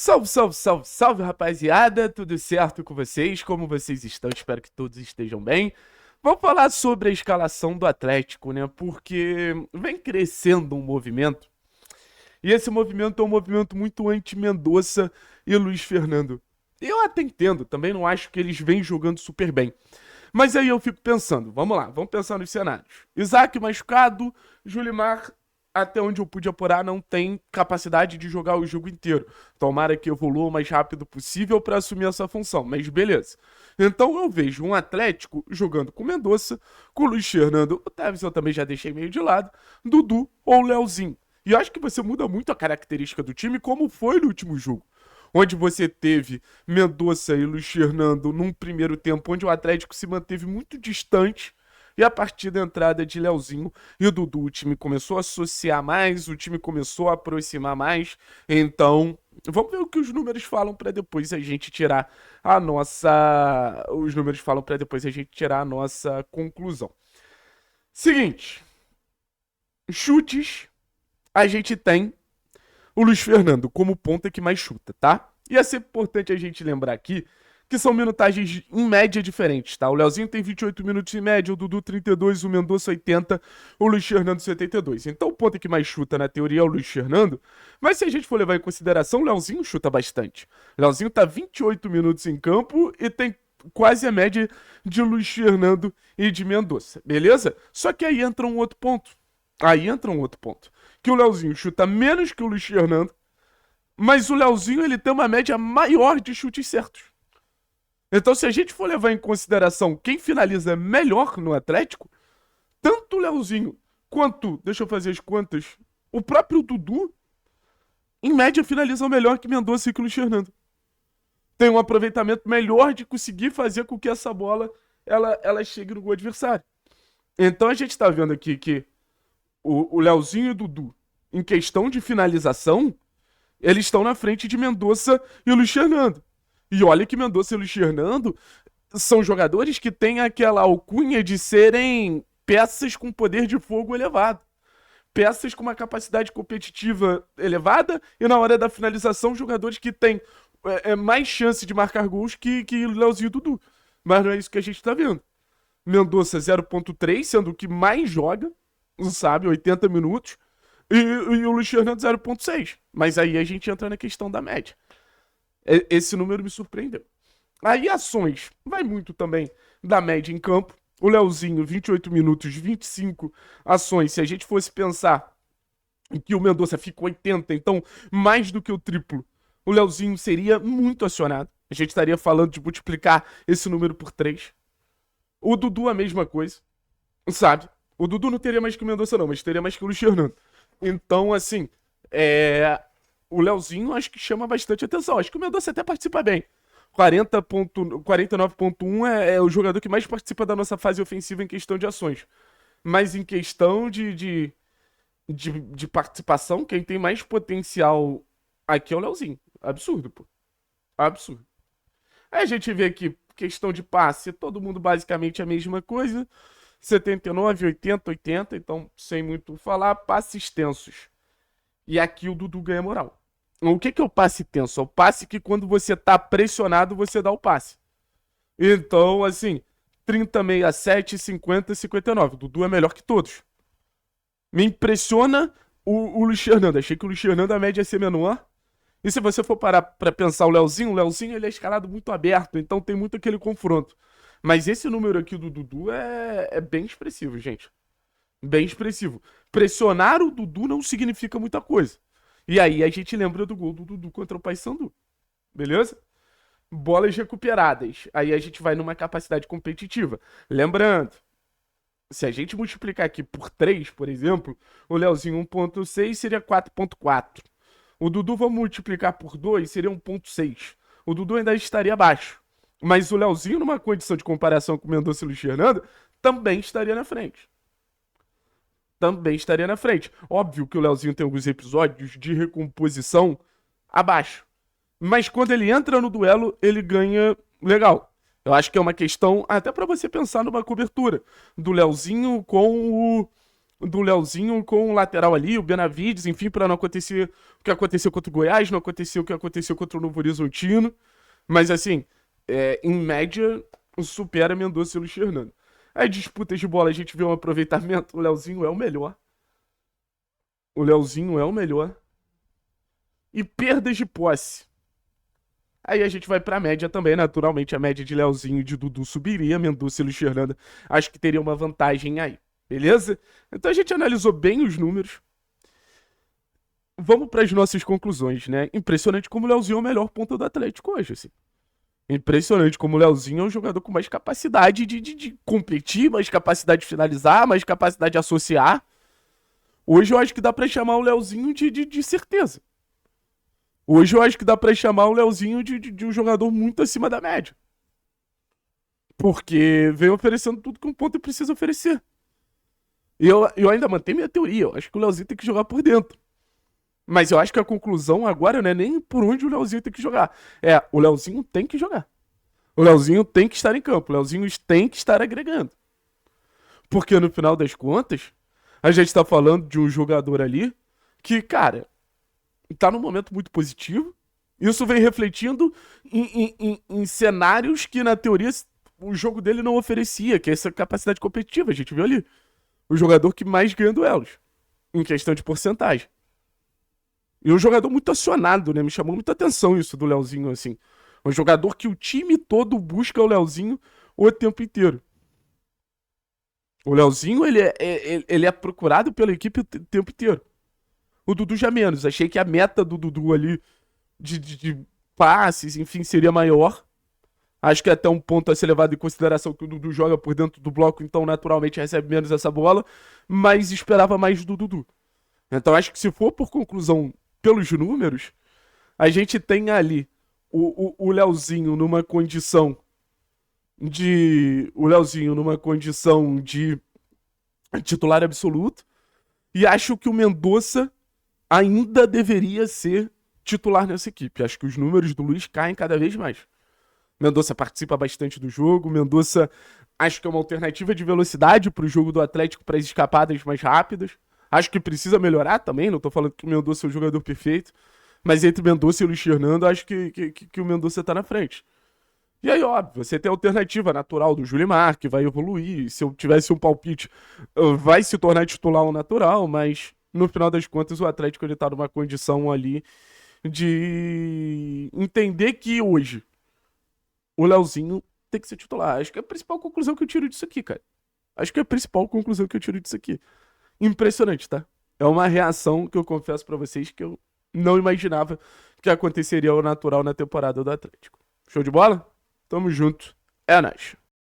Salve, salve, salve, salve, rapaziada! Tudo certo com vocês? Como vocês estão? Espero que todos estejam bem. Vamos falar sobre a escalação do Atlético, né? Porque vem crescendo um movimento, e esse movimento é um movimento muito anti-Mendonça e Luiz Fernando. Eu até entendo, também não acho que eles vêm jogando super bem. Mas aí eu fico pensando, vamos lá, vamos pensar nos cenários. Isaac machucado, Julimar, até onde eu pude apurar, não tem capacidade de jogar o jogo inteiro. Tomara que evolua o mais rápido possível para assumir essa função, mas beleza. Então eu vejo um Atlético jogando com Mendonça, com Luiz Fernando, o Tevez eu também já deixei meio de lado, Dudu ou Leozinho. E eu acho que você muda muito a característica do time, como foi no último jogo, onde você teve Mendonça e Luiz Fernando num primeiro tempo, onde o Atlético se manteve muito distante, e a partir da entrada de Leozinho e o Dudu, o time começou a associar mais, o time começou a aproximar mais. Então, vamos ver o que os números falam para depois a gente tirar a nossa. Os números falam para depois a gente tirar a nossa conclusão. Seguinte, chutes, a gente tem o Luiz Fernando como ponta que mais chuta, tá? E é sempre importante a gente lembrar aqui que são minutagens em média diferentes, tá? O Leozinho tem 28 minutos em média, o Dudu 32, o Mendonça 80, o Luiz Fernando 72. Então o ponta que mais chuta na teoria é o Luiz Fernando, mas se a gente for levar em consideração, o Leozinho chuta bastante. O Leozinho tá 28 minutos em campo e tem quase a média de Luiz Fernando e de Mendonça, beleza? Só que aí entra um outro ponto. Que o Leozinho chuta menos que o Luiz Fernando, mas o Leozinho ele tem uma média maior de chutes certos. Então, se a gente for levar em consideração quem finaliza melhor no Atlético, tanto o Leozinho quanto, deixa eu fazer as contas, o próprio Dudu, em média, finalizam melhor que Mendonça e que o Luiz Fernando. Tem um aproveitamento melhor de conseguir fazer com que essa bola ela chegue no gol adversário. Então, a gente tá vendo aqui que o Leozinho e o Dudu, em questão de finalização, eles estão na frente de Mendonça e o Luiz Fernando. E olha que Mendonça e Luiz Fernando são jogadores que têm aquela alcunha de serem peças com poder de fogo elevado. Peças com uma capacidade competitiva elevada e na hora da finalização, jogadores que têm mais chance de marcar gols que Leozinho e Dudu. Mas não é isso que a gente tá vendo. Mendonça 0.3, sendo o que mais joga, sabe, 80 minutos. E o Luiz Fernando 0.6. Mas aí a gente entra na questão da média. Esse número me surpreendeu. Aí ações, vai muito também da média em campo. O Leozinho, 28 minutos, 25 ações. Se a gente fosse pensar que o Mendonça ficou 80, então mais do que o triplo, o Leozinho seria muito acionado. A gente estaria falando de multiplicar esse número por 3. O Dudu a mesma coisa, sabe? O Dudu não teria mais que o Mendonça não, mas teria mais que o Luiz Fernando. Então, assim, o Leozinho acho que chama bastante atenção. Acho que o Mendonça até participa bem. 49.1 é o jogador que mais participa da nossa fase ofensiva em questão de ações. Mas em questão de participação, quem tem mais potencial aqui é o Leozinho. Absurdo, pô. Absurdo. Aí a gente vê aqui, questão de passe, todo mundo basicamente a mesma coisa. 79, 80, 80, então sem muito falar. Passes extensos. E aqui o Dudu ganha moral. O que é o passe tenso? É o passe que quando você tá pressionado, você dá o passe. Então, assim, 30, 67, 50, 59. O Dudu é melhor que todos. Me impressiona o Luiz Fernando. Achei que o Luiz Fernando a média ia ser menor. E se você for parar pra pensar o Leozinho ele é escalado muito aberto, então tem muito aquele confronto. Mas esse número aqui do Dudu é bem expressivo, gente. Bem expressivo. Pressionar o Dudu não significa muita coisa. E aí a gente lembra do gol do Dudu contra o Paysandu. Beleza? Bolas recuperadas. Aí a gente vai numa capacidade competitiva. Lembrando, se a gente multiplicar aqui por 3, por exemplo, o Leozinho 1.6 seria 4.4. O Dudu vamos multiplicar por 2, seria 1.6. O Dudu ainda estaria abaixo. Mas o Leozinho, numa condição de comparação com o Mendonça e o Luiz Fernando, também estaria na frente. Óbvio que o Leozinho tem alguns episódios de recomposição abaixo. Mas quando ele entra no duelo, ele ganha legal. Eu acho que é uma questão até pra você pensar numa cobertura do Leozinho com do Leozinho com o lateral ali, o Benavides, enfim, para não acontecer o que aconteceu contra o Goiás, não aconteceu o que aconteceu contra o Novo Horizontino. Mas assim, em média, supera Mendonça e Luiz Fernando. Aí disputas de bola, a gente vê um aproveitamento, o Leozinho é o melhor. O Leozinho é o melhor. E perdas de posse. Aí a gente vai pra média também, naturalmente. A média de Leozinho e de Dudu subiria. Mendonça e Luiz Fernando acho que teria uma vantagem aí. Beleza? Então a gente analisou bem os números. Vamos para as nossas conclusões, né? Impressionante como o Leozinho é o melhor ponta do Atlético hoje, assim. Impressionante como o Leozinho é um jogador com mais capacidade de competir, mais capacidade de finalizar, mais capacidade de associar. Hoje eu acho que dá pra chamar o Leozinho de certeza. Hoje eu acho que dá pra chamar o Leozinho de um jogador muito acima da média. Porque vem oferecendo tudo que um ponta precisa oferecer. E eu ainda mantenho minha teoria. Eu acho que o Leozinho tem que jogar por dentro. Mas eu acho que a conclusão agora não é nem por onde o Leozinho tem que jogar. O Leozinho tem que jogar. O Leozinho tem que estar em campo. O Leozinho tem que estar agregando. Porque no final das contas, a gente tá falando de um jogador ali que, cara, tá num momento muito positivo. Isso vem refletindo em cenários que, na teoria, o jogo dele não oferecia, que é essa capacidade competitiva. A gente viu ali. O jogador que mais ganha duelos, em questão de porcentagem. E um jogador muito acionado, né? Me chamou muita atenção isso do Leozinho, assim. Um jogador que o time todo busca o Leozinho o tempo inteiro. O Leozinho, ele é procurado pela equipe o tempo inteiro. O Dudu já menos. Achei que a meta do Dudu ali de passes, enfim, seria maior. Acho que é até um ponto a ser levado em consideração que o Dudu joga por dentro do bloco, então naturalmente recebe menos essa bola. Mas esperava mais do Dudu. Então acho que se for por conclusão pelos números, a gente tem ali o Leozinho numa condição de. O Leozinho numa condição de titular absoluto. E acho que o Mendonça ainda deveria ser titular nessa equipe. Acho que os números do Luiz caem cada vez mais. Mendonça participa bastante do jogo. Mendonça acho que é uma alternativa de velocidade para o jogo do Atlético, para as escapadas mais rápidas. Acho que precisa melhorar também. Não tô falando que o Mendonça é o jogador perfeito. Mas entre Mendonça e o Luiz Fernando, acho que o Mendonça tá na frente. E aí, óbvio, você tem a alternativa natural do Julimar, que vai evoluir. Se eu tivesse um palpite, vai se tornar titular um natural, mas no final das contas o Atlético ele tá numa condição ali de entender que hoje o Leozinho tem que ser titular. Acho que é a principal conclusão que eu tiro disso aqui, cara. Acho que é a principal conclusão que eu tiro disso aqui. Impressionante, tá? É uma reação que eu confesso pra vocês que eu não imaginava que aconteceria ao natural na temporada do Atlético. Show de bola? Tamo junto. É nóis.